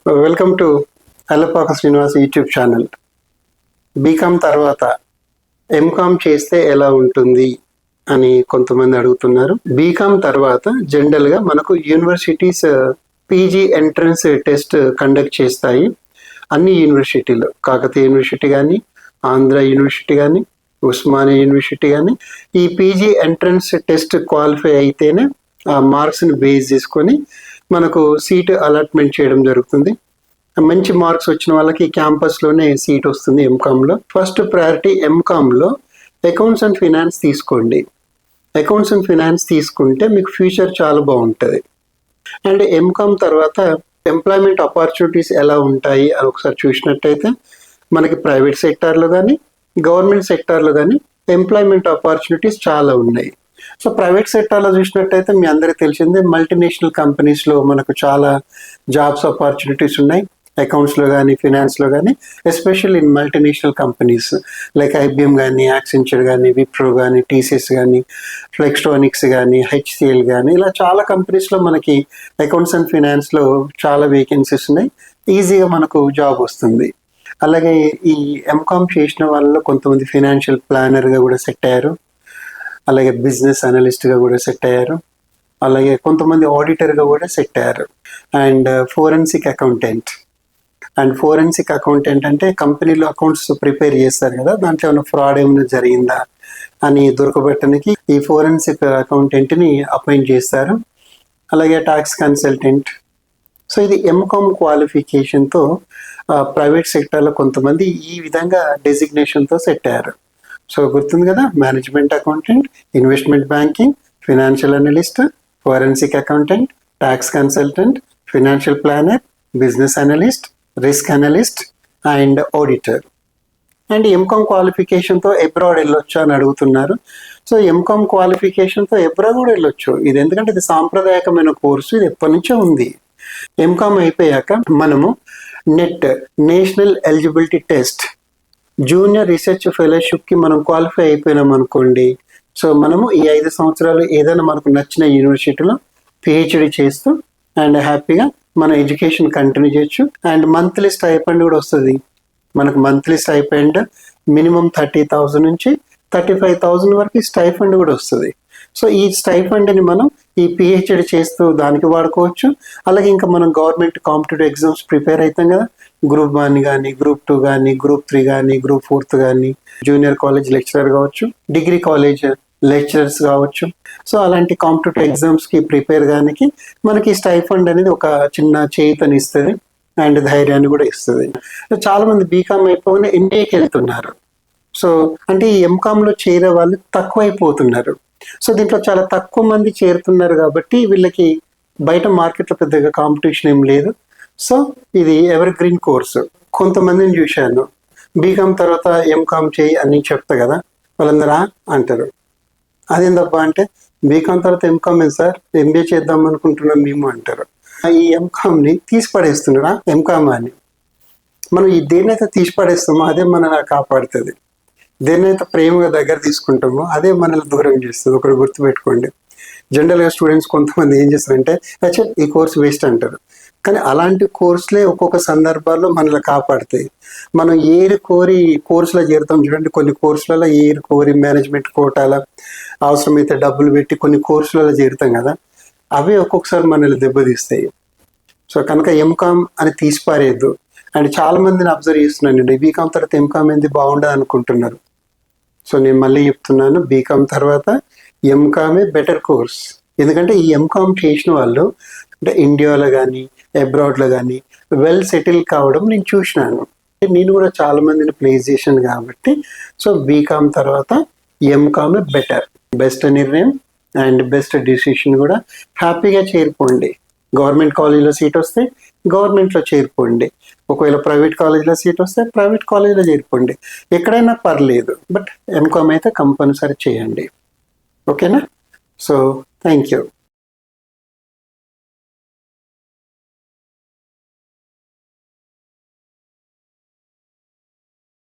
Welcome to Allapaka Srinivas YouTube channel. BCom తర్వాత MCom చేస్తే ఎలా ఉంటుంది అని కొంతమంది అడుగుతున్నారు. బీకామ్ తర్వాత జనరల్గా మనకు universities PG entrance test conduct చేస్తాయి. అన్ని యూనివర్సిటీలు, కాకతీయ యూనివర్సిటీ కానీ, ఆంధ్ర యూనివర్సిటీ కానీ, ఉస్మానియా యూనివర్సిటీ కానీ, ఈ పీజీ ఎంట్రన్స్ టెస్ట్ క్వాలిఫై అయితేనే ఆ మార్క్స్ని బేస్ చేసుకొని మనకు సీట్ అలాట్మెంట్ చేయడం జరుగుతుంది. మంచి మార్క్స్ వచ్చిన వాళ్ళకి క్యాంపస్లోనే సీట్ వస్తుంది ఎంకామ్లో. ఫస్ట్ ప్రయారిటీ ఎంకామ్లో అకౌంట్స్ అండ్ ఫినాన్స్ తీసుకోండి. అకౌంట్స్ అండ్ ఫినాన్స్ తీసుకుంటే మీకు ఫ్యూచర్ చాలా బాగుంటుంది. అండ్ ఎంకామ్ తర్వాత ఎంప్లాయ్మెంట్ ఆపర్చునిటీస్ ఎలా ఉంటాయి అని ఒకసారి చూసినట్టయితే మనకి ప్రైవేట్ సెక్టార్లో కానీ, గవర్నమెంట్ సెక్టార్లో కానీ ఎంప్లాయ్మెంట్ ఆపర్చునిటీస్ చాలా ఉన్నాయి. సో ప్రైవేట్ సెక్టార్లో చూసినట్టయితే మీ అందరికీ తెలిసిందే, మల్టీనేషనల్ కంపెనీస్లో మనకు చాలా జాబ్స్ ఆపర్చునిటీస్ ఉన్నాయి. అకౌంట్స్లో కానీ, ఫినాన్స్లో కానీ, especially in multinational companies like IBM కానీ, యాక్సెంచర్ కానీ, విప్రో కానీ, టీసీఎస్ కానీ, ఫ్లెక్స్ట్రానిక్స్ కానీ, హెచ్సిఎల్ కానీ, ఇలా చాలా కంపెనీస్లో మనకి అకౌంట్స్ అండ్ ఫినాన్స్లో చాలా వేకెన్సీస్ ఉన్నాయి. ఈజీగా మనకు జాబ్ వస్తుంది. అలాగే ఈ ఎంకామ్ చేసిన వాళ్ళలో కొంతమంది ఫినాన్షియల్ ప్లానర్గా కూడా సెట్ అయ్యారు, అలాగే బిజినెస్ అనలిస్ట్గా కూడా సెట్ అయ్యారు, అలాగే కొంతమంది ఆడిటర్గా కూడా సెట్ అయ్యారు. అండ్ ఫోరెన్సిక్ అకౌంటెంట్ అంటే కంపెనీలో అకౌంట్స్ ప్రిపేర్ చేస్తారు కదా, దాంట్లో ఏమైనా ఫ్రాడ్ ఏమైనా జరిగిందా అని దొరకబెట్టడానికి ఈ ఫోరెన్సిక్ అకౌంటెంట్ని అపాయింట్ చేస్తారు. అలాగే ట్యాక్స్ కన్సల్టెంట్. సో ఇది ఎంకామ్ క్వాలిఫికేషన్తో ప్రైవేట్ సెక్టార్లో కొంతమంది ఈ విధంగా డెసిగ్నేషన్తో సెట్ అయ్యారు. సో గుర్తుంది కదా, management accountant, investment banking, financial analyst, forensic accountant, tax consultant, financial planner, business analyst, risk analyst and auditor. And MCom క్వాలిఫికేషన్తో అబ్రాడ్ వెళ్ళొచ్చు అని అడుగుతున్నారు. సో ఎంకామ్ క్వాలిఫికేషన్తో అబ్రాడ్ కూడా వెళ్ళొచ్చు. ఇది ఎందుకంటే ఇది సాంప్రదాయకమైన కోర్సు, ఇది ఎప్పటి నుంచో ఉంది. ఎంకామ్ అయిపోయాక మనము NET, national eligibility test, junior research ఫెలోషిప్కి మనం క్వాలిఫై అయిపోయినాం అనుకోండి. సో మనము ఈ 5 సంవత్సరాలు ఏదైనా మనకు నచ్చిన యూనివర్సిటీలో పిహెచ్డి చేస్తూ అండ్ హ్యాపీగా మన ఎడ్యుకేషన్ కంటిన్యూ చేయొచ్చు. అండ్ మంత్లీ స్టైపెండ్ కూడా వస్తుంది. మనకు మంత్లీ స్టైపెండ్ మినిమం 30,000 నుంచి 35,000 వరకు స్టైఫండ్ కూడా వస్తుంది. సో ఈ స్టైఫండ్ని మనం ఈ పిహెచ్డి చేస్తూ దానికి వాడుకోవచ్చు. అలాగే ఇంకా మనం గవర్నమెంట్ కాంపిటేటివ్ ఎగ్జామ్స్ ప్రిపేర్ అవుతాం కదా, గ్రూప్ 1 కానీ, గ్రూప్ 2 కానీ, గ్రూప్ 3 కానీ, గ్రూప్ 4 కానీ, జూనియర్ కాలేజ్ లెక్చరర్ కావచ్చు, డిగ్రీ కాలేజ్ లెక్చరర్స్ కావచ్చు. సో అలాంటి కాంపిటేటివ్ ఎగ్జామ్స్కి ప్రిపేర్ కానికి మనకి స్టైఫండ్ అనేది ఒక చిన్న చేయుతని ఇస్తుంది అండ్ ధైర్యాన్ని కూడా ఇస్తుంది. చాలామంది బీకామ్ అయిపోగానే ఎంబీఏకి వెళ్తున్నారు. సో అంటే ఈ ఎంకామ్లో చేరే వాళ్ళు తక్కువైపోతున్నారు. సో దీంట్లో చాలా తక్కువ మంది చేరుతున్నారు కాబట్టి వీళ్ళకి బయట మార్కెట్లో పెద్దగా కాంపిటీషన్ ఏం లేదు. సో ఇది ఎవర్ గ్రీన్ కోర్సు. కొంతమందిని చూశాను, బీకామ్ తర్వాత ఎంకామ్ చేయి అని చెప్తా కదా, వాళ్ళందరూ అంటారు అదేందబ్బా అంటే, బీకామ్ తర్వాత ఎంకామ్ ఏం సార్, ఎంబీఏ చేద్దాం అనుకుంటున్నాం మేము అంటారు. ఈ ఎంకామ్ని తీసి పడేస్తున్నారా ఎంకామ్ అని. మనం ఈ దేన్నైతే తీసి పడేస్తామో అదే మనల్ని కాపాడుతుంది. దేన్నైతే ప్రేమగా దగ్గర తీసుకుంటామో అదే మనల్ని దూరం చేస్తుంది. ఒకటి గుర్తుపెట్టుకోండి. జనరల్గా స్టూడెంట్స్ కొంతమంది ఏం చేస్తారంటే ఈ కోర్స్ వేస్ట్ అంటారు. కానీ అలాంటి కోర్సులే ఒక్కొక్క సందర్భాల్లో మనల్ని కాపాడుతాయి. మనం ఏరి కోరి కోర్సులో చేరుతాం చూడండి. కొన్ని కోర్సులలో ఏరి కోరి మేనేజ్మెంట్ కోటాల అవసరమైతే డబ్బులు పెట్టి కొన్ని కోర్సులలో చేరుతాం కదా, అవే ఒక్కొక్కసారి మనల్ని దెబ్బతీస్తాయి. సో కనుక ఎంకామ్ అని తీసిపారేయద్దు. అండ్ చాలా మందిని అబ్జర్వ్ చేస్తున్నానండి, బీకామ్ తర్వాత ఎంకామ్ ఏంది బాగుండదు అనుకుంటున్నారు. సో నేను మళ్ళీ చెప్తున్నాను, బీకామ్ తర్వాత ఎంకామే బెటర్ కోర్స్. ఎందుకంటే ఈ ఎంకామ్ చేసిన వాళ్ళు అంటే ఇండియాలో కానీ, అబ్రాడ్లో కానీ వెల్ సెటిల్ కావడం నేను చూసినాను. నేను కూడా చాలా మందిని ప్లేస్ చేశాను కాబట్టి. సో బీకామ్ తర్వాత ఎంకామే బెటర్, బెస్ట్ నిర్ణయం అండ్ బెస్ట్ డిసిషన్ కూడా. హ్యాపీగా చేరిపోండి. గవర్నమెంట్ కాలేజీలో సీట్ వస్తే గవర్నమెంట్లో చేరిపోండి. ఒకవేళ ప్రైవేట్ కాలేజీలో సీట్ వస్తే ప్రైవేట్ కాలేజీలో చేరిపోండి. ఎక్కడైనా పర్లేదు, బట్ ఎంకామ్ అయితే కంపల్సరీ చేయండి. ఓకేనా? So thank you.